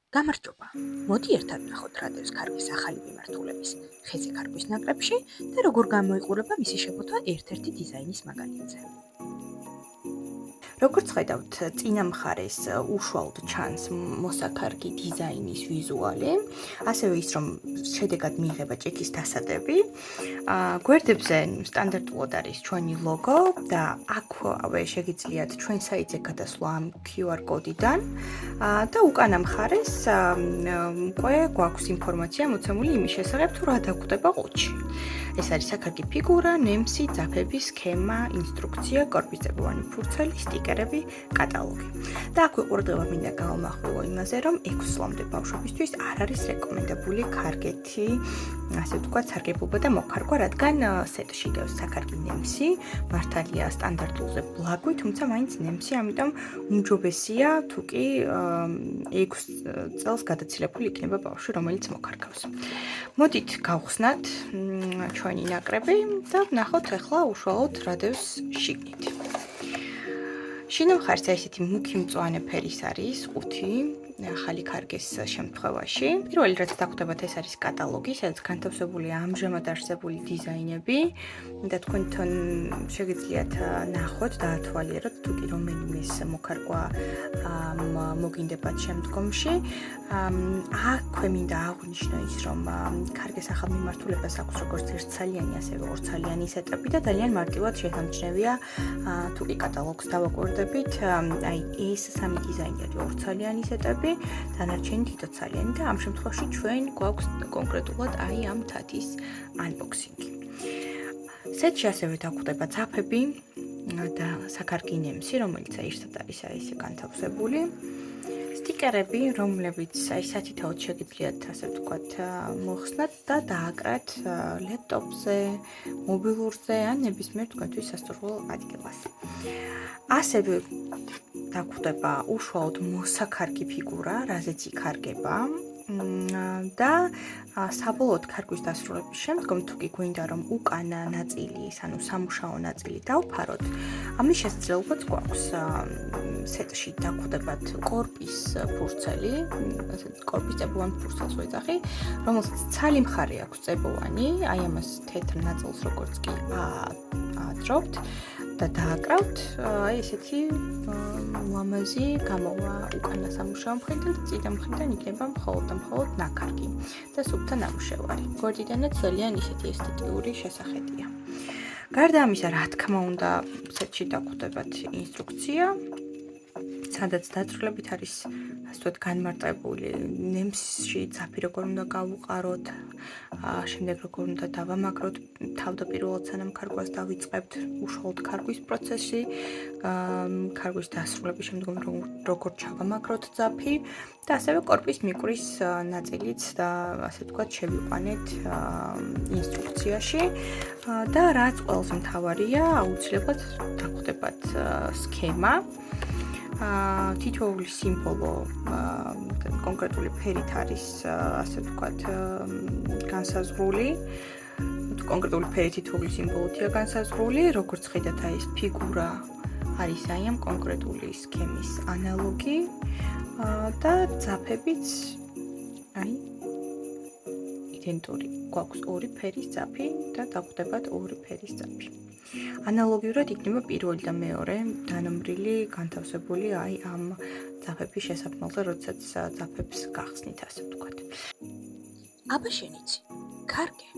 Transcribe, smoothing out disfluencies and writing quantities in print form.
გამარჯობა. მოდი ერთად ნახოთ რა დევს ქარგის ახალი მიმართულების ხეზე ქარგვის ნაკრებში და როგორ გამოიყურება მისი შეფოთვა ერთ-ერთი დიზაინის მაგალითზე. როგორც ხედავთ, წინა მხარეს უშუალოდ ჩანს მოსაქარგი დიზაინის ვიზუალი, ასევე ის, რომ შედეგად მიიღება ჭიქის დასადები. გვერდებზე სტანდარტულად არის ჩვენი ლოგო და აქვე შეგიძლიათ ჩვენ საიტზე გადასვლა ამ QR კოდიდან და უკანა მხარეს უკვე გვაქვს ინფორმაცია მოცემული იმის შესახებ, თუ რა დაგვხვდება ყუთში. ეს არის საქარგი ფიგურა, ნემსი, ძაფების სქემა, ინსტრუქცია, კორპისწებოვანი ფურცელი, სტიკერები, კატალოგი. და აქვე ყურადღება მინდა გავამახვილო იმაზე, რომ 6 წლამდე ბავშვებისთვის არ არის რეკომენდებული ქარგეთი, ასე ვთქვათ, სარგებლობა და მოქარგვა, რადგან სეტში გავს საქარგი ნემსი, მართალია სტანდარტულზე ბლაგვი, თუმცა მაინც ნემსი, ამიტომ უმჯობესია თუ კი 6 წელს გადაცილებული იქნება ბავშვი, რომელიც მოქარგავს. მოდით გავხსნათ ჩვენი ნაკრები და ვნახოთ ახლა უშუალოდ რა დევს შიგნით. შინამხარს ესეთი მუქი მწვანე ფერის არის ყუთი ახალი ქარგის შემთხვევაში. პირველი რაც დაგვხვდებათ ეს არის კატალოგი, სადაც განთავსებულია ამჟამად არსებული დიზაინები და თქვენთან შეგიძლიათ ნახოთ და ათვალიეროთ თუ კი რომელიმეს მოქარგვა მოგინდებათ შემდგომში. აქვე მინდა აღვნიშნო ის, რომ ქარგის ახალ მიმართულებას აქვს როგორც ერთცალიანი, ასევე ორცალიანი სეტაპი და ძალიან მარტივად შესამჩნევია თუ კი კატალოგს დავაკვირდებით. აი ეს სამი დიზაინი არის ორცალიანი სეტაპი, დანარჩენი თითოცალიანი და ამ შემთხვევაში ჩვენ გვაქვს კონკრეტულად აი ამ თათის unboxing-ი. სეტში ასევე დაგვხვდება ძაფები და საქარგი ნემსი, რომელიც ერთად არის ესე განთავსებული. სტიკერები, რომლებიც აი სათითაოდ შეგიძლიათ ასე ვთქვათ მოხსნათ და დააკრათ ლეპტოპზე, მობილურზე ან ნებისმიერ თქვენთვის სასურველ ადგილას. ასევე დაგვხვდება უშუალოდ მოსაქარგი ფიგურა, რაზეც იქარგება და საბოლოოდ ქარგვის დასრულების შემდგომ თუ კი გვინდა რომ უკანა ნაწილი, ანუ სამუშაო ნაწილი დავფაროთ, ამის შესაძლებლობაც გვაქვს. სეტში დაგვხვდებათ კორპის ფურცელი, ასეთ კორპისწებოვან ფურცელს ვეძახი, რომელსაც ცალი მხარე აქვს წებოვანი, აი ამას თეთრ ნაწილს როგორც კი აძრობთ და დააკრავთ, აი ესეთი ლამაზი გამოვა უკანა სამუშაო მხრიდან და წინა მხრიდან იქნება მხოლოდ და მხოლოდ ნაქარგი და სუფთა ნამუშევარი. გვერდიდანაც ძალიან ისეთი ესთეტიური შესახედია. გარდა ამისა, რა თქმა უნდა, სეტში დაგვხვდებათ ინსტრუქცია, სადაც დაწვრილებით არის ასე ვთქვათ განმარტებული ნემსში ძაფი როგორ უნდა გავუყაროთ, შემდეგ როგორ უნდა დავამაგროთ თავდაპირველად სანამ ქარგვას დავიწყებთ უშუალოდ ქარგვის პროცესში, ქარგვის დასრულების შემდგომ როგორ ჩავამაგროთ ძაფი და ასევე კორპის მიკრის ნაწილიც და ასე ვთქვათ შევიყვანეთ ინსტრუქციაში და რაც ყველაზე მთავარია, აუცილებლად დაგვხვდებათ სქემა. თითოეული სიმბოლო კონკრეტული ფერით არის ასე ვთქვათ განსაზღვრული. კონკრეტული ფერით თითოეული სიმბოლოთია განსაზღვრული, როგორც ხედავთ აი ეს ფიგურა არის აი ამ კონკრეტული სქემის ანალოგი და ძაფებიც აი იდენტური. გვაქვს ორი ფერის ძაფი და დაგვხვდებათ ორი ფერის ძაფი. ანალოგიურად იქნება პირველი და მეორე დანომრილი განთავსებული აი ამ ძაფების შესაქმნელზე, როდესაც ძაფებს გახსნით, ასე ვთქვათ. აბა შენ იცი, ქარგე